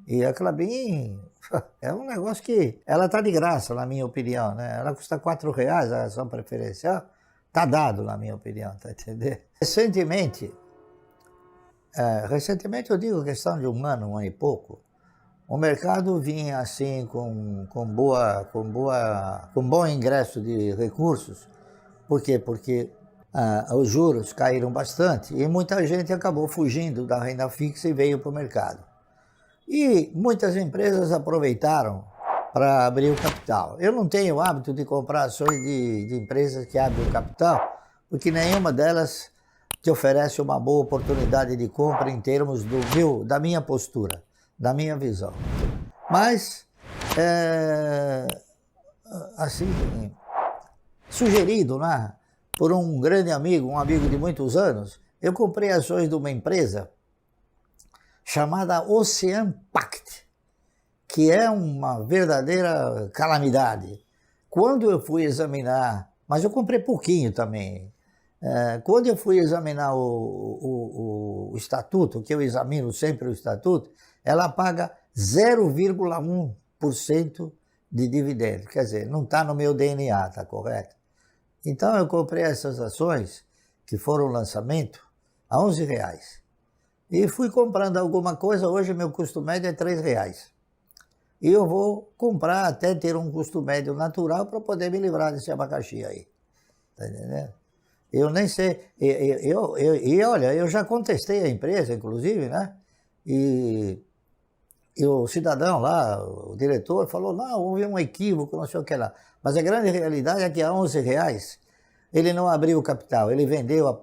E a Klabin é um negócio que ela está de graça, na minha opinião, né? Ela custa R$ 4 a ação preferencial, está dado, na minha opinião, tá entendendo? Recentemente eu digo questão de um ano e pouco, o mercado vinha assim com bom ingresso de recursos. Por quê? Porque os juros caíram bastante e muita gente acabou fugindo da renda fixa e veio para o mercado. E muitas empresas aproveitaram para abrir o capital. Eu não tenho o hábito de comprar ações de empresas que abrem o capital, porque nenhuma delas te oferece uma boa oportunidade de compra em termos da minha postura, da minha visão. Mas, assim, sugerido, né, por um grande amigo, um amigo de muitos anos, eu comprei ações de uma empresa chamada Ocean Pact, que é uma verdadeira calamidade. Quando eu fui examinar, mas eu comprei pouquinho também, quando eu fui examinar o estatuto, que eu examino sempre o estatuto, ela paga 0,1% de dividendo, quer dizer, não está no meu DNA, tá correto? Então eu comprei essas ações, que foram lançamento, a R$ 11. E fui comprando alguma coisa, hoje meu custo médio é R$ 3. E eu vou comprar até ter um custo médio natural para poder me livrar desse abacaxi aí. Tá entendendo? Eu nem sei, olha, eu já contestei a empresa, inclusive, né? E o cidadão lá, o diretor, falou, não, houve um equívoco, não sei o que lá. Mas a grande realidade é que a R$ 11, ele não abriu o capital, ele vendeu a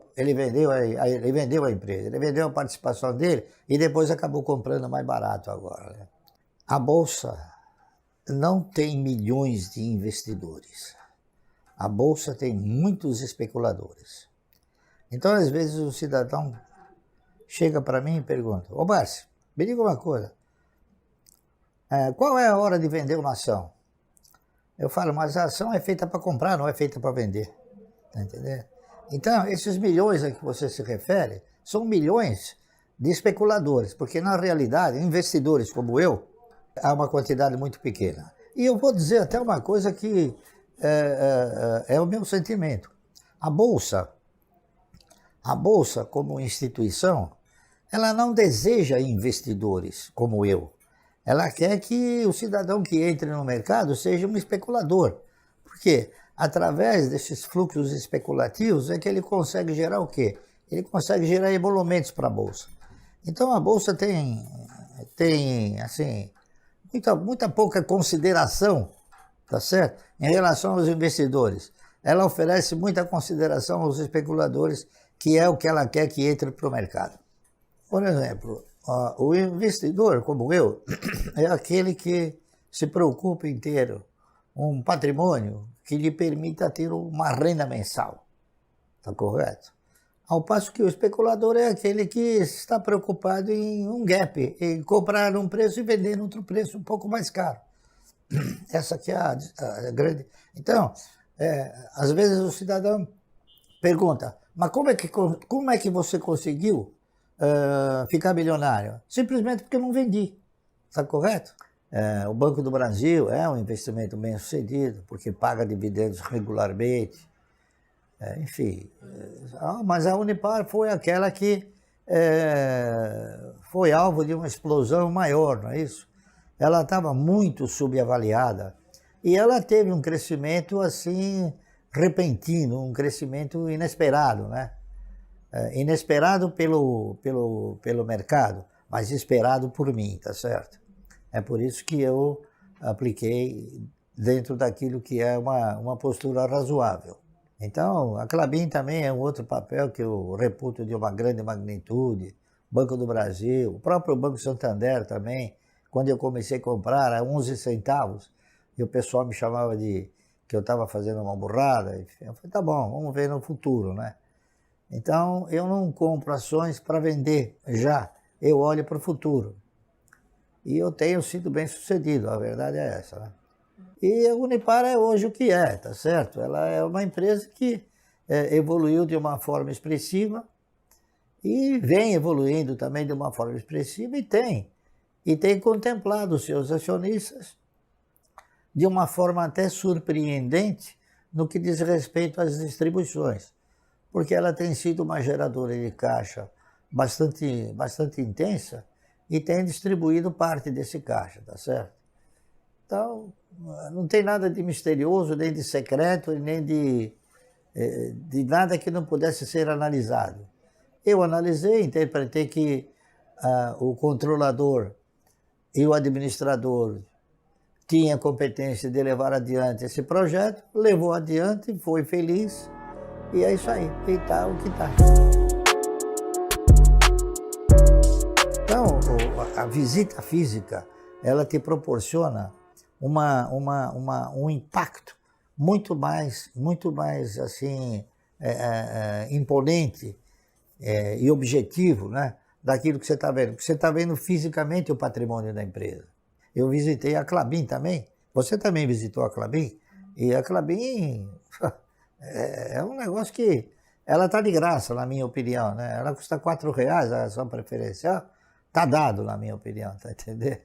empresa, ele vendeu a participação dele e depois acabou comprando mais barato agora, né? A Bolsa não tem milhões de investidores. A Bolsa tem muitos especuladores. Então, às vezes, o cidadão chega para mim e pergunta, ô Márcio, me diga uma coisa, qual é a hora de vender uma ação? Eu falo, mas a ação é feita para comprar, não é feita para vender. Tá entendendo? Então, esses milhões a que você se refere são milhões de especuladores, porque na realidade, investidores como eu, há uma quantidade muito pequena. E eu vou dizer até uma coisa que é o meu sentimento. A Bolsa, como instituição, ela não deseja investidores como eu. Ela quer que o cidadão que entre no mercado seja um especulador. Por quê? Através desses fluxos especulativos é que ele consegue gerar o quê? Ele consegue gerar emolumentos para a Bolsa. Então a Bolsa tem assim, muita pouca consideração, tá certo? Em relação aos investidores. Ela oferece muita consideração aos especuladores, que é o que ela quer que entre para o mercado. Por exemplo, o investidor, como eu, é aquele que se preocupa em ter um patrimônio que lhe permita ter uma renda mensal. Está correto? Ao passo que o especulador é aquele que está preocupado em um gap, em comprar um preço e vender em outro preço um pouco mais caro. Essa aqui é a grande... Então, às vezes o cidadão pergunta, mas como é que você conseguiu ficar milionário? Simplesmente porque eu não vendi. Está correto? O Banco do Brasil é um investimento bem sucedido, porque paga dividendos regularmente. Enfim, mas a Unipar foi aquela que foi alvo de uma explosão maior, não é isso? Ela estava muito subavaliada e ela teve um crescimento assim repentino, um crescimento inesperado, né? Inesperado pelo mercado, mas esperado por mim, tá certo? É por isso que eu apliquei dentro daquilo que é uma postura razoável. Então, a Klabin também é um outro papel que eu reputo de uma grande magnitude. Banco do Brasil, o próprio Banco Santander também, quando eu comecei a comprar a 11 centavos, e o pessoal me chamava de que eu estava fazendo uma burrada. Eu falei, tá bom, vamos ver no futuro, né? Então, eu não compro ações para vender já, eu olho para o futuro. E eu tenho sido bem sucedido, a verdade é essa, né? E a Unipar é hoje o que é, tá certo? Ela é uma empresa que evoluiu de uma forma expressiva e vem evoluindo também de uma forma expressiva e tem e tem contemplado os seus acionistas de uma forma até surpreendente no que diz respeito às distribuições, porque ela tem sido uma geradora de caixa bastante intensa e tem distribuído parte desse caixa, tá certo? Então, não tem nada de misterioso, nem de secreto, nem de nada que não pudesse ser analisado. Eu analisei, interpretei que o controlador e o administrador tinha competência de levar adiante esse projeto, levou adiante, foi feliz, e é isso aí, e tá o que tá. Então, a visita física, ela te proporciona um impacto muito mais assim, imponente e objetivo, né, daquilo que você está vendo. Porque você está vendo fisicamente o patrimônio da empresa. Eu visitei a Klabin também. Você também visitou a Klabin? E a Klabin é um negócio que ela está de graça, na minha opinião, né? Ela custa R$4 a ação preferencial. Está dado, na minha opinião, tá entendendo?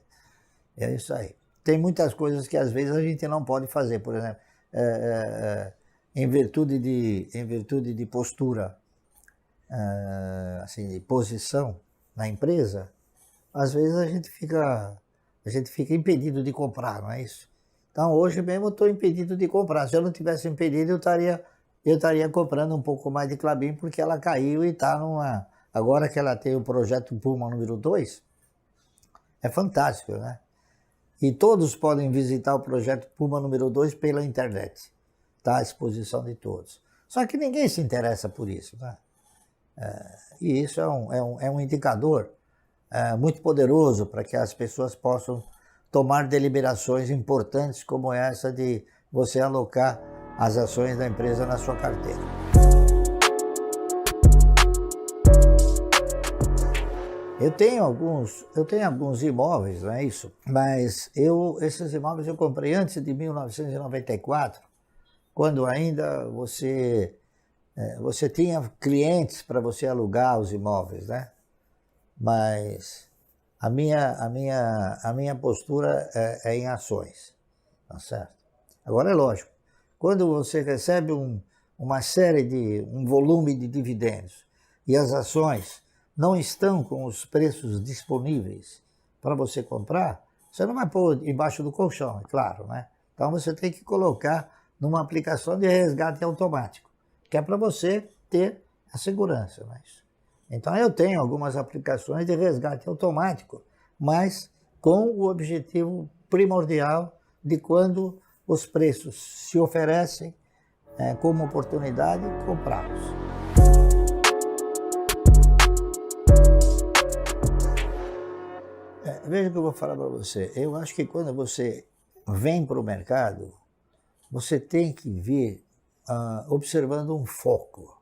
É isso aí. Tem muitas coisas que às vezes a gente não pode fazer, por exemplo, em virtude de postura, assim, de posição na empresa, às vezes a gente fica impedido de comprar, não é isso? Então hoje mesmo eu estou impedido de comprar. Se eu não tivesse impedido, eu estaria comprando um pouco mais de Klabin, porque ela caiu e está numa... Agora que ela tem o projeto Puma número 2, é fantástico, né? E todos podem visitar o projeto Puma número 2 pela internet. Está à disposição de todos. Só que ninguém se interessa por isso, né? E isso é um indicador muito poderoso para que as pessoas possam tomar deliberações importantes como essa de você alocar as ações da empresa na sua carteira. Eu tenho alguns imóveis, não é isso? Mas esses imóveis eu comprei antes de 1994, quando ainda você tinha clientes para você alugar os imóveis, né? Mas a minha postura é em ações, tá certo? Agora é lógico, quando você recebe um volume de dividendos e as ações não estão com os preços disponíveis para você comprar, você não vai pôr embaixo do colchão, é claro, né? Então você tem que colocar numa aplicação de resgate automático, que é para você ter a segurança, né? Então eu tenho algumas aplicações de resgate automático, mas com o objetivo primordial de quando os preços se oferecem como oportunidade, comprá-los. Veja o que eu vou falar para você. Eu acho que quando você vem para o mercado, você tem que vir observando um foco.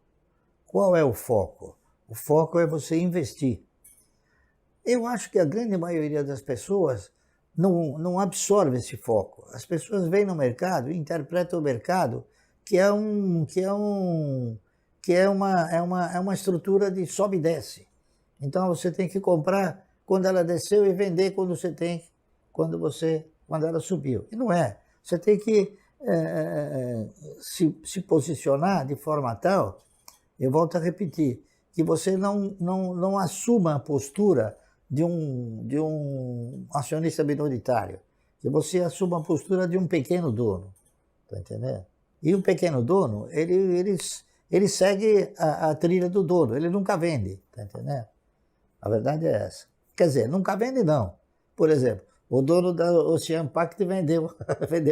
Qual é o foco? O foco é você investir. Eu acho que a grande maioria das pessoas não absorve esse foco. As pessoas vêm no mercado e interpretam o mercado que é uma estrutura de sobe e desce. Então você tem que comprar quando ela desceu e vender quando ela subiu. E não é. Você tem que se posicionar de forma tal, eu volto a repetir, que você não assuma a postura de um acionista minoritário, que você assuma a postura de um pequeno dono, tá entendendo? E o pequeno dono, ele segue a trilha do dono, ele nunca vende, tá entendendo? A verdade é essa. Quer dizer, nunca vende não. Por exemplo, o dono da Ocean Pact vendeu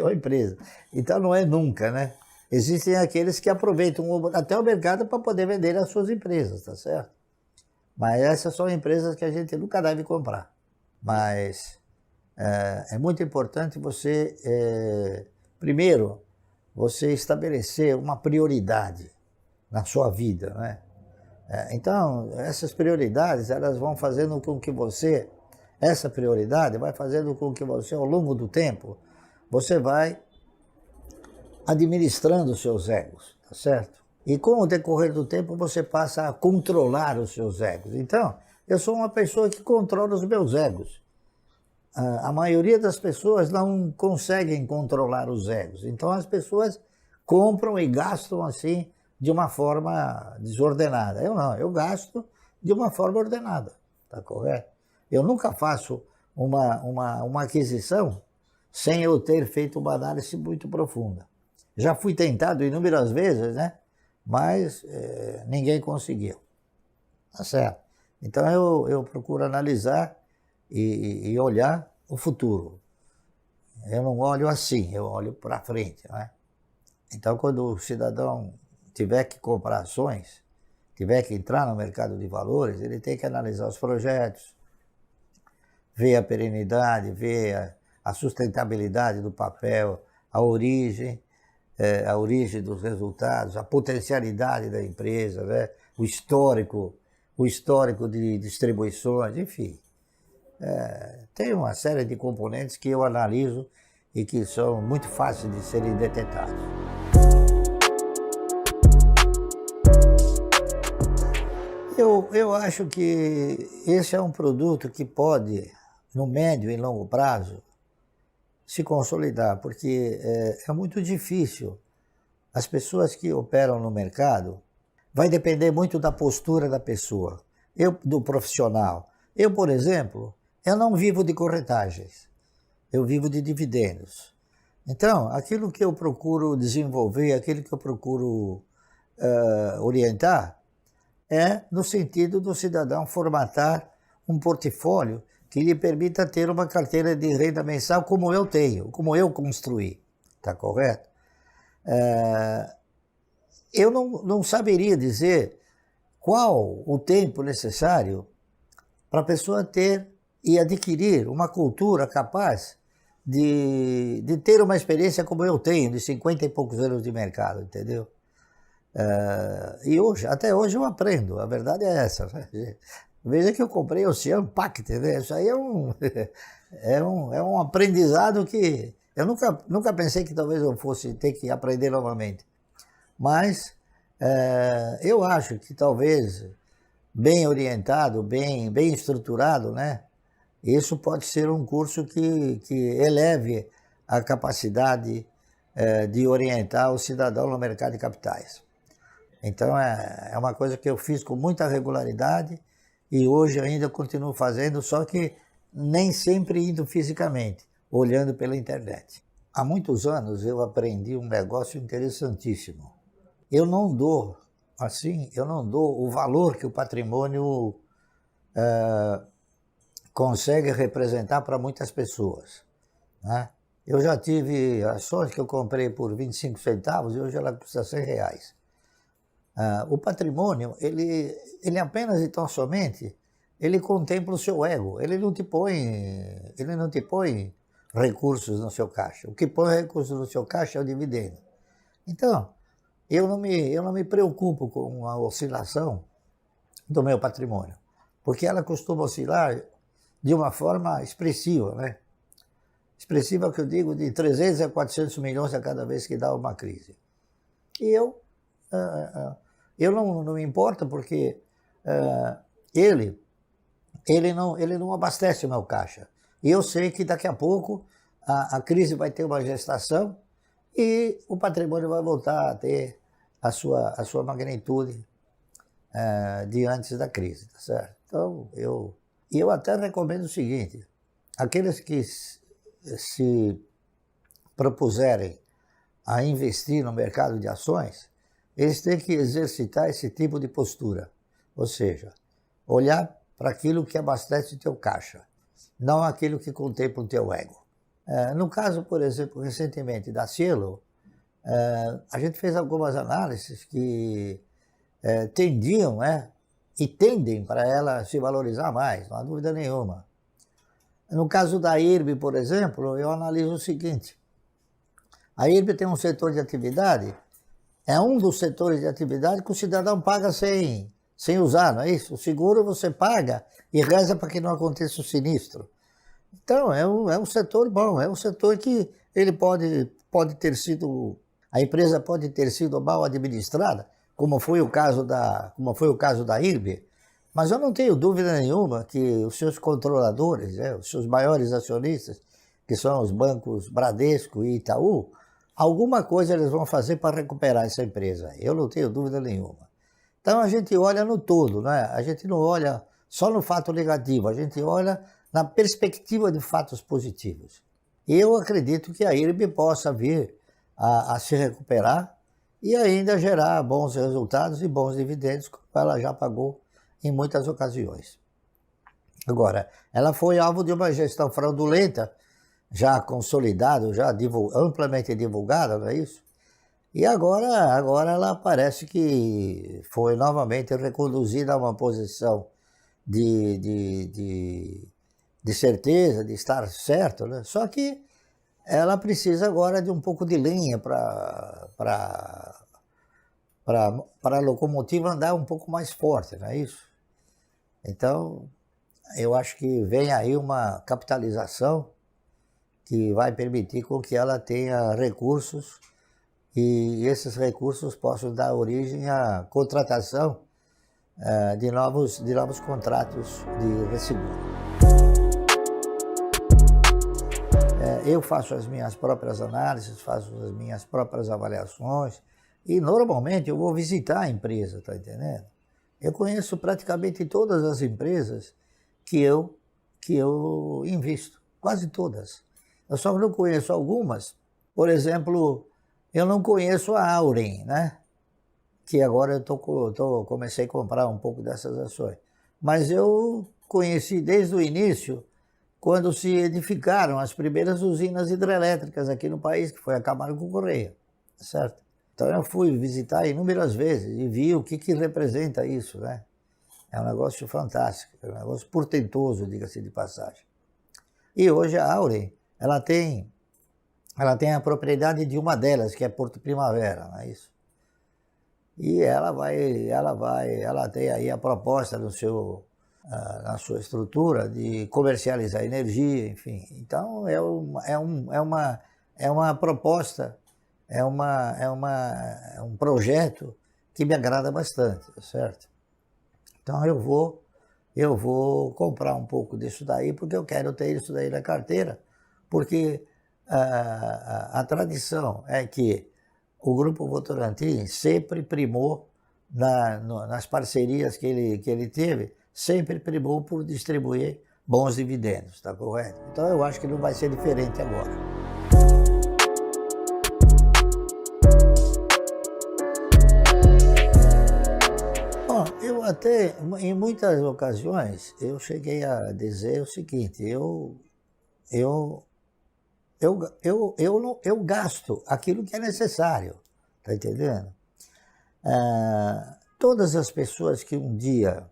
a empresa. Então não é nunca, né? Existem aqueles que aproveitam até o mercado para poder vender as suas empresas, tá certo? Mas essas são empresas que a gente nunca deve comprar. Mas é muito importante você, primeiro, você estabelecer uma prioridade na sua vida, né? Então, essas prioridades, elas vão fazendo com que essa prioridade vai fazendo com que você, ao longo do tempo, você vai administrando os seus egos, tá certo? E com o decorrer do tempo, você passa a controlar os seus egos. Então, eu sou uma pessoa que controla os meus egos. a maioria das pessoas não conseguem controlar os egos. Então as pessoas compram e gastam assim de uma forma desordenada. Eu não, eu gasto de uma forma ordenada, tá correto? Eu nunca faço uma aquisição sem eu ter feito uma análise muito profunda. Já fui tentado inúmeras vezes, né? Mas ninguém conseguiu, tá certo? Então eu procuro analisar e olhar o futuro. Eu não olho assim, eu olho para frente, né? Então, quando o cidadão tiver que comprar ações, tiver que entrar no mercado de valores, ele tem que analisar os projetos, ver a perenidade, ver a sustentabilidade do papel, a origem dos resultados, a potencialidade da empresa, né? o histórico de distribuições, enfim. Tem uma série de componentes que eu analiso e que são muito fáceis de serem detectados. Eu acho que esse é um produto que pode, no médio e longo prazo, se consolidar, porque é muito difícil. As pessoas que operam no mercado, vai depender muito da postura da pessoa, do profissional. Eu, por exemplo, eu não vivo de corretagens, eu vivo de dividendos. Então, aquilo que eu procuro desenvolver, aquilo que eu procuro orientar, é no sentido do cidadão formatar um portfólio que lhe permita ter uma carteira de renda mensal como eu tenho, como eu construí, tá correto? Eu não saberia dizer qual o tempo necessário para a pessoa ter e adquirir uma cultura capaz de ter uma experiência como eu tenho, de 50 e poucos anos de mercado, entendeu? E até hoje eu aprendo, a verdade é essa. Né? Veja que eu comprei o Oceano Pact, né? Isso aí é um aprendizado que eu nunca pensei que talvez eu fosse ter que aprender novamente. Mas eu acho que talvez bem orientado, bem estruturado, né? Isso pode ser um curso que eleve a capacidade de orientar o cidadão no mercado de capitais. Então é uma coisa que eu fiz com muita regularidade e hoje ainda continuo fazendo, só que nem sempre indo fisicamente, olhando pela internet. Há muitos anos eu aprendi um negócio interessantíssimo. Eu não dou o valor que o patrimônio consegue representar para muitas pessoas. Né? Eu já tive ações que eu comprei por 25 centavos e hoje ela custa R$100. O patrimônio, ele apenas e tão somente, ele contempla o seu ego, ele não te põe recursos no seu caixa. O que põe recursos no seu caixa é o dividendo. Então, eu não me preocupo com a oscilação do meu patrimônio, porque ela costuma oscilar de uma forma expressiva, né? Expressiva que eu digo de 300 a 400 milhões a cada vez que dá uma crise. E eu não me importo porque ele não abastece o meu caixa. E eu sei que daqui a pouco a crise vai ter uma gestação e o patrimônio vai voltar a ter a sua magnitude de antes da crise, tá certo? Então, eu até recomendo o seguinte, aqueles que se propuserem a investir no mercado de ações, eles têm que exercitar esse tipo de postura, ou seja, olhar para aquilo que abastece o teu caixa, não aquilo que contempla o teu ego. No caso, por exemplo, recentemente da Cielo, a gente fez algumas análises que tendiam, e tendem para ela se valorizar mais, não há dúvida nenhuma. No caso da IRB, por exemplo, eu analiso o seguinte, a IRB tem um setor de atividade, é um dos setores de atividade que o cidadão paga sem usar, não é isso? O seguro você paga e reza para que não aconteça o sinistro. Então, é um setor bom, é um setor que ele pode ter sido, a empresa pode ter sido mal administrada, como foi o caso da IRB, Mas eu não tenho dúvida nenhuma que os seus controladores, os seus maiores acionistas, que são os bancos Bradesco e Itaú, alguma coisa eles vão fazer para recuperar essa empresa. Eu não tenho dúvida nenhuma. Então a gente olha no todo, né? A gente não olha só no fato negativo, a gente olha na perspectiva de fatos positivos. E eu acredito que a IRB possa vir a se recuperar e ainda gerar bons resultados e bons dividendos, como ela já pagou em muitas ocasiões. Agora, ela foi alvo de uma gestão fraudulenta, já consolidada, já amplamente divulgada, não é isso? E agora ela parece que foi novamente reconduzida a uma posição de certeza, de estar certo, né? Só que ela precisa agora de um pouco de linha para a locomotiva andar um pouco mais forte, não é isso? Então, eu acho que vem aí uma capitalização que vai permitir com que ela tenha recursos e esses recursos possam dar origem à contratação de novos contratos de resseguro. Eu faço as minhas próprias análises, faço as minhas próprias avaliações e normalmente eu vou visitar a empresa, tá entendendo? Eu conheço praticamente todas as empresas que eu invisto, quase todas. Eu só não conheço algumas. Por exemplo, eu não conheço a Auren, né? Que agora eu comecei a comprar um pouco dessas ações. Mas eu conheci desde o início, quando se edificaram as primeiras usinas hidrelétricas aqui no país, que foi a Camargo Correia, certo? Então eu fui visitar inúmeras vezes e vi o que representa isso, né? É um negócio fantástico, é um negócio portentoso, diga-se de passagem. E hoje a Auren, ela tem a propriedade de uma delas, que é Porto Primavera, não é isso? E ela tem aí a proposta na sua estrutura de comercializar energia, enfim. Então é uma proposta, é um projeto que me agrada bastante, certo? Então eu vou comprar um pouco disso daí, porque eu quero ter isso daí na carteira, porque a tradição é que o Grupo Votorantim sempre primou, nas parcerias que ele teve, sempre primou por distribuir bons dividendos, tá correto? Então eu acho que não vai ser diferente agora. Bom, eu até, em muitas ocasiões, eu cheguei a dizer o seguinte, eu gasto aquilo que é necessário, tá entendendo? Todas as pessoas que um dia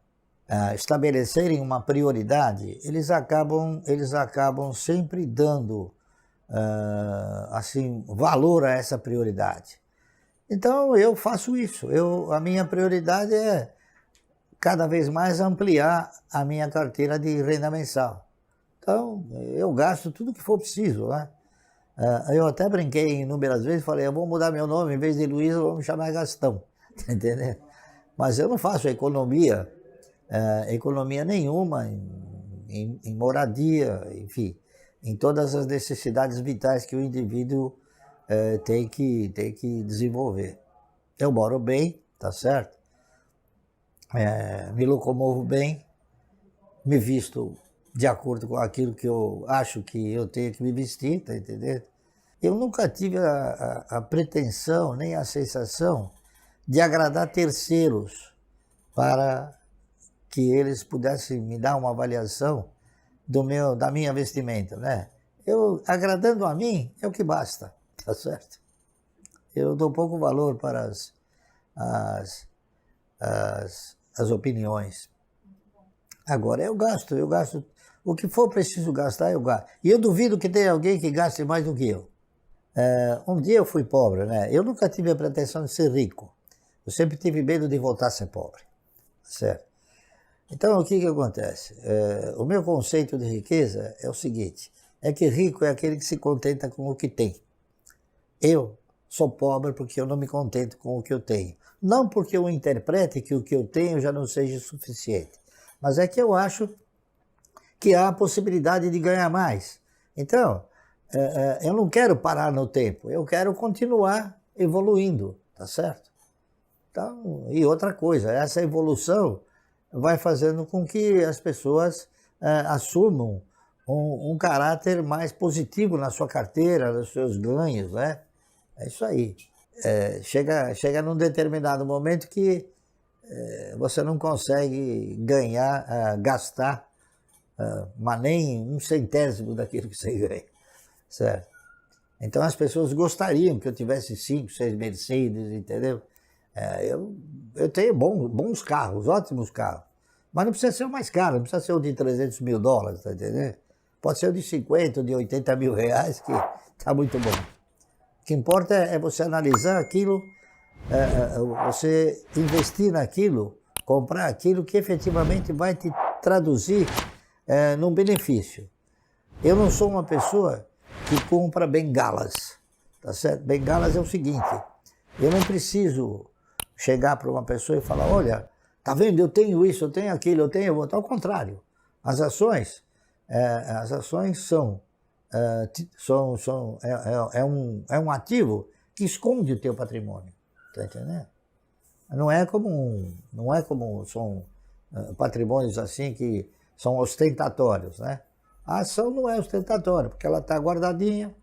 estabelecerem uma prioridade, eles acabam sempre dando assim, valor a essa prioridade. Então eu faço isso, a minha prioridade é cada vez mais ampliar a minha carteira de renda mensal. Então eu gasto tudo que for preciso, né? Eu até brinquei inúmeras vezes, falei, eu vou mudar meu nome, em vez de Luiz, eu vou me chamar Gastão, tá entendendo? Mas eu não faço economia nenhuma em moradia, enfim, em todas as necessidades vitais que o indivíduo tem que desenvolver. Eu moro bem, tá certo? Me locomovo bem, me visto de acordo com aquilo que eu acho que eu tenho que me vestir, tá entendendo? Eu nunca tive a pretensão, nem a sensação de agradar terceiros para que eles pudessem me dar uma avaliação da minha vestimenta, né? Agradando a mim, é o que basta, tá certo? Eu dou pouco valor para as opiniões. Agora, eu gasto. O que for preciso gastar, eu gasto. E eu duvido que tenha alguém que gaste mais do que eu. Um dia eu fui pobre, né? Eu nunca tive a pretensão de ser rico. Eu sempre tive medo de voltar a ser pobre, certo? Então, o que acontece? O meu conceito de riqueza é o seguinte, é que rico é aquele que se contenta com o que tem. Eu sou pobre porque eu não me contento com o que eu tenho. Não porque eu interprete que o que eu tenho já não seja suficiente, Mas é que eu acho que há a possibilidade de ganhar mais. Então, eu não quero parar no tempo, eu quero continuar evoluindo, tá certo? Então, e outra coisa, essa evolução vai fazendo com que as pessoas assumam um caráter mais positivo na sua carteira, nos seus ganhos, né? É isso aí. Chega num determinado momento que você não consegue ganhar, gastar, mas nem um centésimo daquilo que você ganha, certo? Então as pessoas gostariam que eu tivesse 5, 6 Mercedes, entendeu? Eu tenho bons carros, ótimos carros, mas não precisa ser o mais caro, não precisa ser o de 300 mil dólares, tá entendendo? Pode ser o de 50, o de 80 mil reais, que tá muito bom. O que importa é você analisar aquilo, você investir naquilo, comprar aquilo que efetivamente vai te traduzir num benefício. Eu não sou uma pessoa que compra bengalas, tá certo? Bengalas é o seguinte, eu não preciso chegar para uma pessoa e falar, olha, tá vendo, eu tenho isso, eu tenho aquilo, eu tenho outro. Ao contrário, as ações é um ativo que esconde o teu patrimônio, tá entendendo? Não é como são patrimônios assim que são ostentatórios, né? A ação não é ostentatória, porque ela está guardadinha,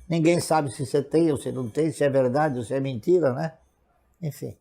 ninguém sabe se você tem ou se não tem, se é verdade ou se é mentira, né? Enfim.